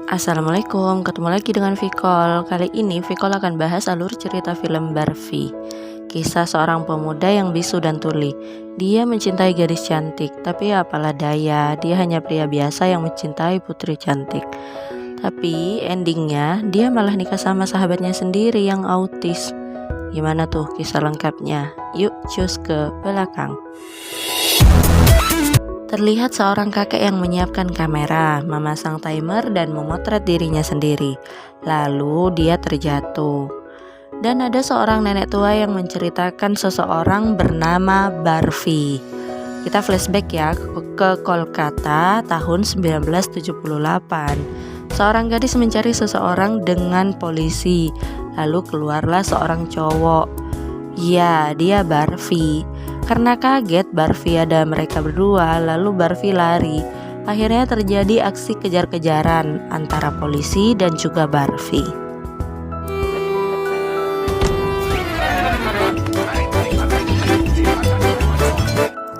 Assalamualaikum, ketemu lagi dengan Vicol. Kali ini Vicol akan bahas alur cerita film Barbie. Kisah seorang pemuda yang bisu dan tuli. Dia mencintai gadis cantik, tapi apalah daya, dia hanya pria biasa yang mencintai putri cantik. Tapi endingnya dia malah nikah sama sahabatnya sendiri yang autis. Gimana tuh kisah lengkapnya? Yuk cus ke belakang. Terlihat seorang kakek yang menyiapkan kamera, memasang timer dan memotret dirinya sendiri. Lalu dia terjatuh. Dan ada seorang nenek tua yang menceritakan seseorang bernama Barbie. Kita flashback ya ke Kolkata tahun 1978. Seorang gadis mencari seseorang dengan polisi. Lalu keluarlah seorang cowok. Ya, dia Barbie. Karena kaget Barbie ada mereka berdua, lalu Barbie lari. Akhirnya terjadi aksi kejar-kejaran antara polisi dan juga Barbie.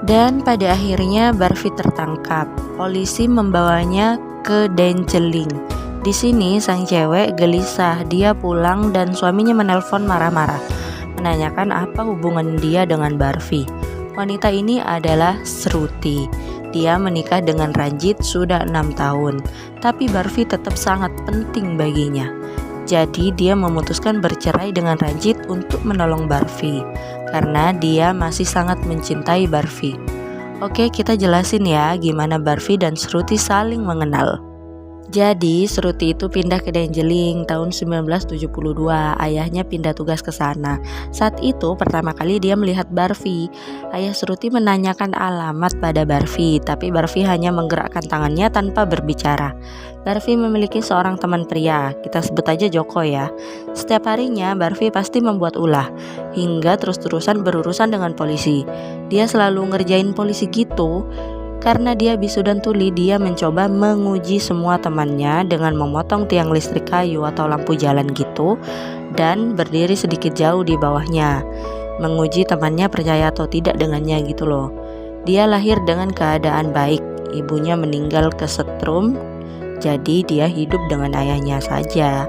Dan pada akhirnya Barbie tertangkap. Polisi membawanya ke Darjeeling. Di sini sang cewek gelisah, dia pulang dan suaminya menelpon marah-marah, menanyakan apa hubungan dia dengan Barbie. Wanita ini adalah Shruti. Dia menikah dengan Ranjit sudah 6 tahun, tapi Barbie tetap sangat penting baginya. Jadi dia memutuskan bercerai dengan Ranjit untuk menolong Barbie, karena dia masih sangat mencintai Barbie. Oke, kita jelasin ya gimana Barbie dan Shruti saling mengenal. Jadi Shruti itu pindah ke Darjeeling tahun 1972. Ayahnya pindah tugas ke sana. Saat itu pertama kali dia melihat Barbie. Ayah Shruti menanyakan alamat pada Barbie, tapi Barbie hanya menggerakkan tangannya tanpa berbicara. Barbie memiliki seorang teman pria, kita sebut aja Joko ya. Setiap harinya Barbie pasti membuat ulah, hingga terus-terusan berurusan dengan polisi. Dia selalu ngerjain polisi gitu. Karena dia bisu dan tuli, dia mencoba menguji semua temannya dengan memotong tiang listrik kayu atau lampu jalan gitu dan berdiri sedikit jauh di bawahnya, menguji temannya percaya atau tidak dengannya gitu loh. Dia lahir dengan keadaan baik, ibunya meninggal kesetrum, jadi dia hidup dengan ayahnya saja.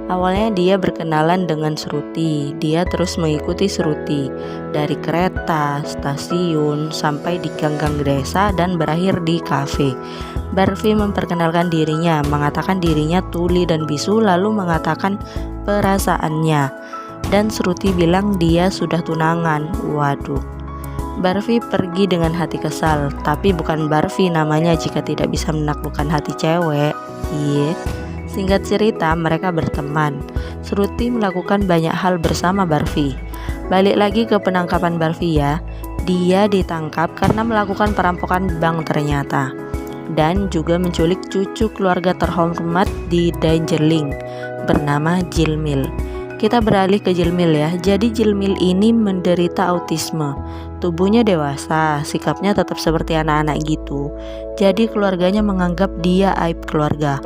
Awalnya dia berkenalan dengan Shruti. Dia terus mengikuti Shruti dari kereta, stasiun, sampai di gang-gang desa dan berakhir di kafe. Barbie memperkenalkan dirinya, mengatakan dirinya tuli dan bisu, lalu mengatakan perasaannya. Dan Shruti bilang dia sudah tunangan. Waduh. Barbie pergi dengan hati kesal, tapi bukan Barbie namanya jika tidak bisa menaklukkan hati cewek. Iya. Singkat cerita, mereka berteman. Shruti melakukan banyak hal bersama Barbie. Balik lagi ke penangkapan Barbie ya. Dia ditangkap karena melakukan perampokan bank ternyata. Dan juga menculik cucu keluarga terhormat di Darjeeling bernama Jilmil. Kita beralih ke Jilmil ya. Jadi Jilmil ini menderita autisme. Tubuhnya dewasa, sikapnya tetap seperti anak-anak gitu. Jadi keluarganya menganggap dia aib keluarga.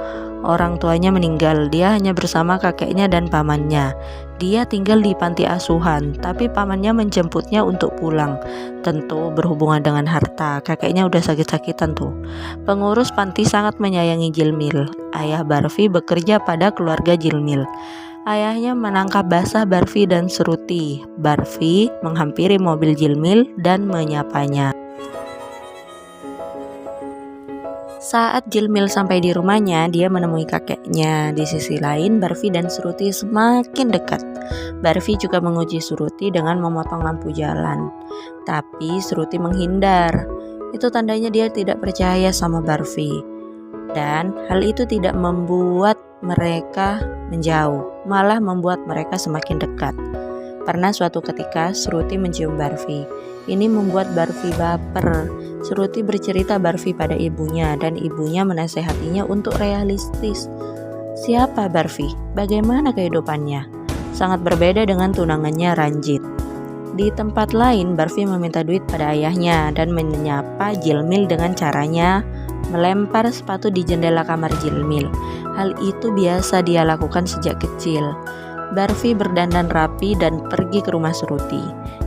Orang tuanya meninggal, dia hanya bersama kakeknya dan pamannya. Dia tinggal di panti asuhan, tapi pamannya menjemputnya untuk pulang. Tentu berhubungan dengan harta, kakeknya udah sakit-sakitan tuh. Pengurus panti sangat menyayangi Jilmil. Ayah Barbie bekerja pada keluarga Jilmil. Ayahnya menangkap basah Barbie dan Shruti. Barbie menghampiri mobil Jilmil dan menyapanya. Saat Jilmil sampai di rumahnya, dia menemui kakeknya. Di sisi lain, Barbie dan Shruti semakin dekat. Barbie juga menguji Shruti dengan memotong lampu jalan. Tapi Shruti menghindar. Itu tandanya dia tidak percaya sama Barbie. Dan hal itu tidak membuat mereka menjauh, malah membuat mereka semakin dekat. Pernah suatu ketika Shruti mencium Barbie. Ini membuat Barbie baper. Shruti bercerita Barbie pada ibunya dan ibunya menasehatinya untuk realistis. Siapa Barbie? Bagaimana kehidupannya? Sangat berbeda dengan tunangannya Ranjit. Di tempat lain, Barbie meminta duit pada ayahnya dan menyapa Jilmil dengan caranya melempar sepatu di jendela kamar Jilmil. Hal itu biasa dia lakukan sejak kecil. Barbie berdandan rapi dan pergi ke rumah Shruti.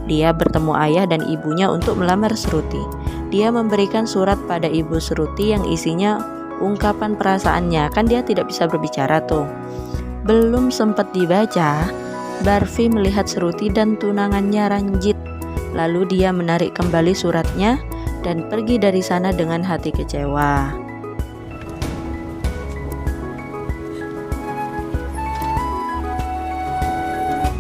Dia bertemu ayah dan ibunya untuk melamar Sruti. Dia memberikan surat pada ibu Sruti yang isinya ungkapan perasaannya, kan dia tidak bisa berbicara tuh. Belum sempat dibaca, Barfi melihat Sruti dan tunangannya Ranjit. Lalu dia menarik kembali suratnya dan pergi dari sana dengan hati kecewa.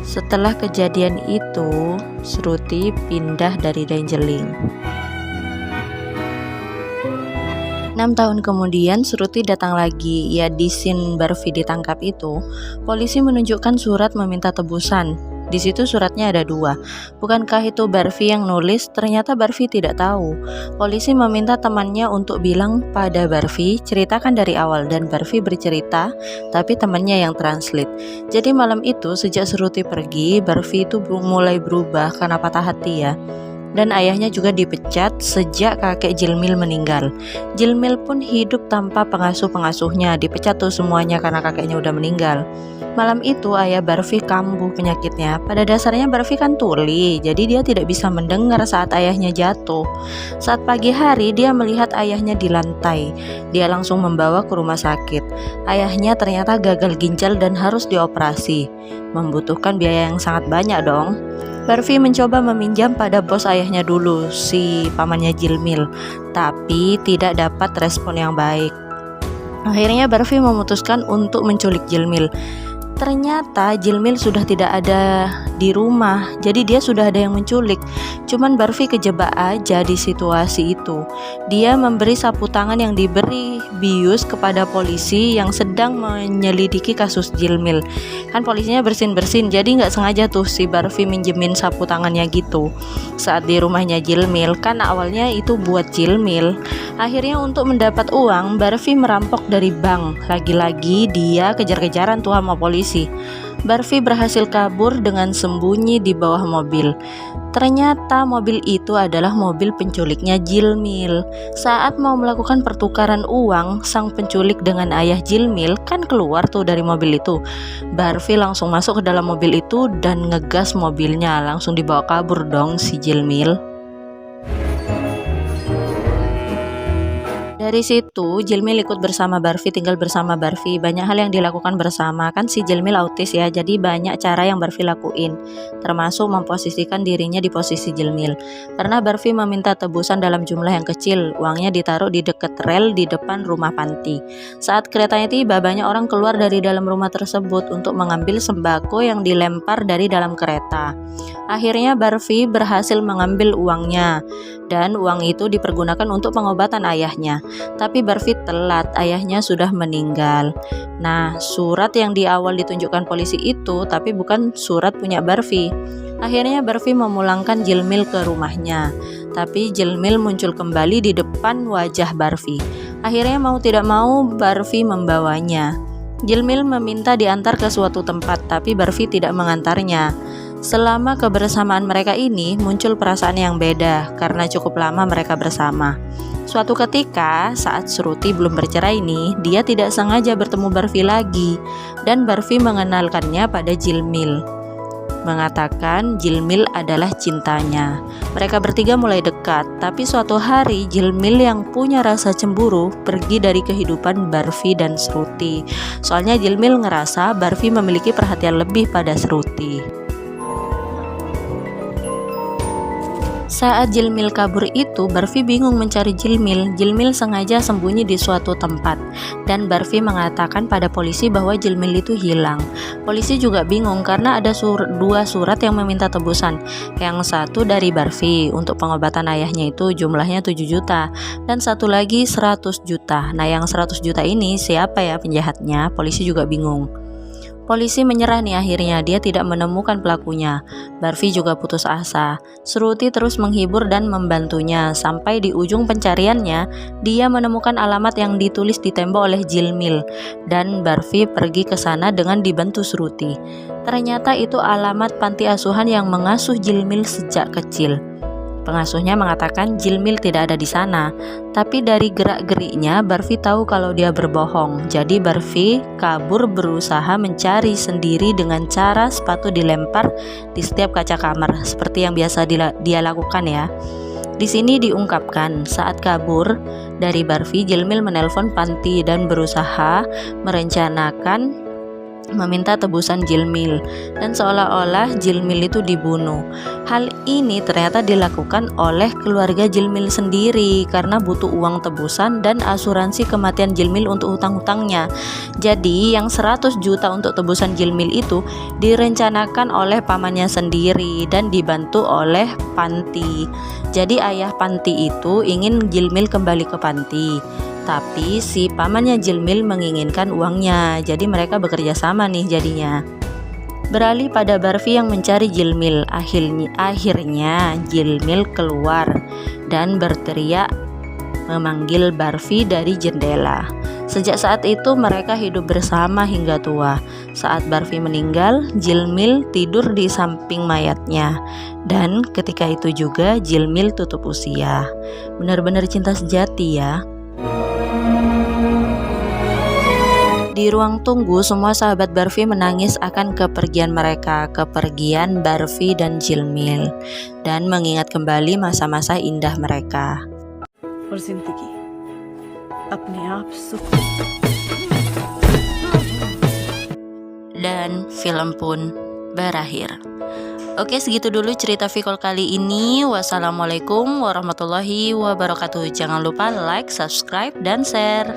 Setelah kejadian itu, Sruti pindah dari Darjeeling. 6 tahun kemudian Sruti datang lagi. Ya, di scene Barfi ditangkap itu, polisi menunjukkan surat meminta tebusan. Di situ suratnya ada 2. Bukankah itu Barfi yang nulis? Ternyata Barfi tidak tahu. Polisi meminta temannya untuk bilang pada Barfi, ceritakan dari awal, dan Barfi bercerita, tapi temannya yang translate. Jadi malam itu sejak Sruti pergi, Barfi itu mulai berubah karena patah hati ya. Dan ayahnya juga dipecat sejak kakek Jilmil meninggal. Jilmil pun hidup tanpa pengasuh-pengasuhnya, dipecat tuh semuanya karena kakeknya udah meninggal. Malam itu ayah Barfi kambuh penyakitnya. Pada dasarnya Barfi kan tuli, jadi dia tidak bisa mendengar saat ayahnya jatuh. Saat pagi hari dia melihat ayahnya di lantai. Dia langsung membawa ke rumah sakit. Ayahnya ternyata gagal ginjal dan harus dioperasi. Membutuhkan biaya yang sangat banyak dong. Barfi mencoba meminjam pada bos ayahnya dulu, si pamannya Jilmil, tapi tidak dapat respon yang baik. Akhirnya Barfi memutuskan untuk menculik Jilmil. Ternyata Jilmil sudah tidak ada di rumah, jadi dia sudah ada yang menculik. Cuman Barfi kejebak aja di situasi itu. Dia memberi sapu tangan yang diberi bius kepada polisi yang sedang menyelidiki kasus Jilmil. Kan polisinya bersin-bersin, jadi nggak sengaja tuh si Barfi minjemin sapu tangannya gitu. Saat di rumahnya Jilmil, kan awalnya itu buat Jilmil. Akhirnya untuk mendapat uang, Barfi merampok dari bank. Lagi-lagi dia kejar-kejaran tuh sama polisi. Barfi berhasil kabur dengan sembunyi di bawah mobil. Ternyata mobil itu adalah mobil penculiknya Jilmil. Saat mau melakukan pertukaran uang, sang penculik dengan ayah Jilmil kan keluar tuh dari mobil itu. Barfi langsung masuk ke dalam mobil itu dan ngegas mobilnya, langsung dibawa kabur dong si Jilmil. Dari situ Jilmil ikut bersama Barfi, tinggal bersama Barfi. Banyak hal yang dilakukan bersama, kan si Jilmil autis ya, jadi banyak cara yang Barfi lakuin, termasuk memposisikan dirinya di posisi Jilmil. Pernah Barfi meminta tebusan dalam jumlah yang kecil, uangnya ditaruh di dekat rel di depan rumah panti. Saat keretanya tiba, banyak orang keluar dari dalam rumah tersebut untuk mengambil sembako yang dilempar dari dalam kereta. Akhirnya Barfi berhasil mengambil uangnya, dan uang itu dipergunakan untuk pengobatan ayahnya. Tapi Barfi telat, ayahnya sudah meninggal. Nah, surat yang di awal ditunjukkan polisi itu tapi bukan surat punya Barfi. Akhirnya Barfi memulangkan Jilmil ke rumahnya, tapi Jilmil muncul kembali di depan wajah Barfi. Akhirnya mau tidak mau Barfi membawanya. Jilmil meminta diantar ke suatu tempat, tapi Barfi tidak mengantarnya. Selama kebersamaan mereka ini muncul perasaan yang beda karena cukup lama mereka bersama. Suatu ketika saat Sruti belum bercerai nih, dia tidak sengaja bertemu Barfi lagi, dan Barfi mengenalkannya pada Jilmil, mengatakan Jilmil adalah cintanya. Mereka bertiga mulai dekat, tapi suatu hari Jilmil yang punya rasa cemburu pergi dari kehidupan Barfi dan Sruti. Soalnya Jilmil ngerasa Barfi memiliki perhatian lebih pada Sruti. Saat Jilmil kabur itu, Barfi bingung mencari Jilmil. Jilmil sengaja sembunyi di suatu tempat, dan Barfi mengatakan pada polisi bahwa Jilmil itu hilang. Polisi juga bingung karena ada 2 surat yang meminta tebusan. Yang satu dari Barfi untuk pengobatan ayahnya itu jumlahnya 7 juta, dan satu lagi 100 juta. Nah, yang 100 juta ini siapa ya penjahatnya? Polisi juga bingung. Polisi menyerah nih akhirnya, dia tidak menemukan pelakunya. Barfi juga putus asa. Sruti terus menghibur dan membantunya, sampai di ujung pencariannya, dia menemukan alamat yang ditulis di tembok oleh Jilmil, dan Barfi pergi ke sana dengan dibantu Sruti. Ternyata itu alamat panti asuhan yang mengasuh Jilmil sejak kecil. Pengasuhnya mengatakan Jilmil tidak ada di sana, tapi dari gerak-geriknya Barfi tahu kalau dia berbohong. Jadi Barfi kabur berusaha mencari sendiri dengan cara sepatu dilempar di setiap kaca kamar, seperti yang biasa dia lakukan ya. Di sini diungkapkan saat kabur dari Barfi, Jilmil menelpon Panti dan berusaha merencanakan meminta tebusan Jilmil, dan seolah-olah Jilmil itu dibunuh. Hal ini ternyata dilakukan oleh keluarga Jilmil sendiri karena butuh uang tebusan dan asuransi kematian Jilmil untuk hutang-hutangnya. Jadi yang 100 juta untuk tebusan Jilmil itu direncanakan oleh pamannya sendiri dan dibantu oleh Panti. Jadi ayah Panti itu ingin Jilmil kembali ke Panti, tapi si pamannya Jilmil menginginkan uangnya. Jadi mereka bekerja sama nih jadinya. Beralih pada Barfi yang mencari Jilmil. Akhirnya Jilmil keluar dan berteriak memanggil Barfi dari jendela. Sejak saat itu mereka hidup bersama hingga tua. Saat Barfi meninggal, Jilmil tidur di samping mayatnya. Dan ketika itu juga Jilmil tutup usia. Benar-benar cinta sejati ya. Di ruang tunggu, semua sahabat Barfi menangis akan kepergian mereka, kepergian Barfi dan Jilmil, dan mengingat kembali masa-masa indah mereka. Dan film pun berakhir. Oke, segitu dulu cerita Vicol kali ini. Wassalamualaikum warahmatullahi wabarakatuh. Jangan lupa like, subscribe, dan share.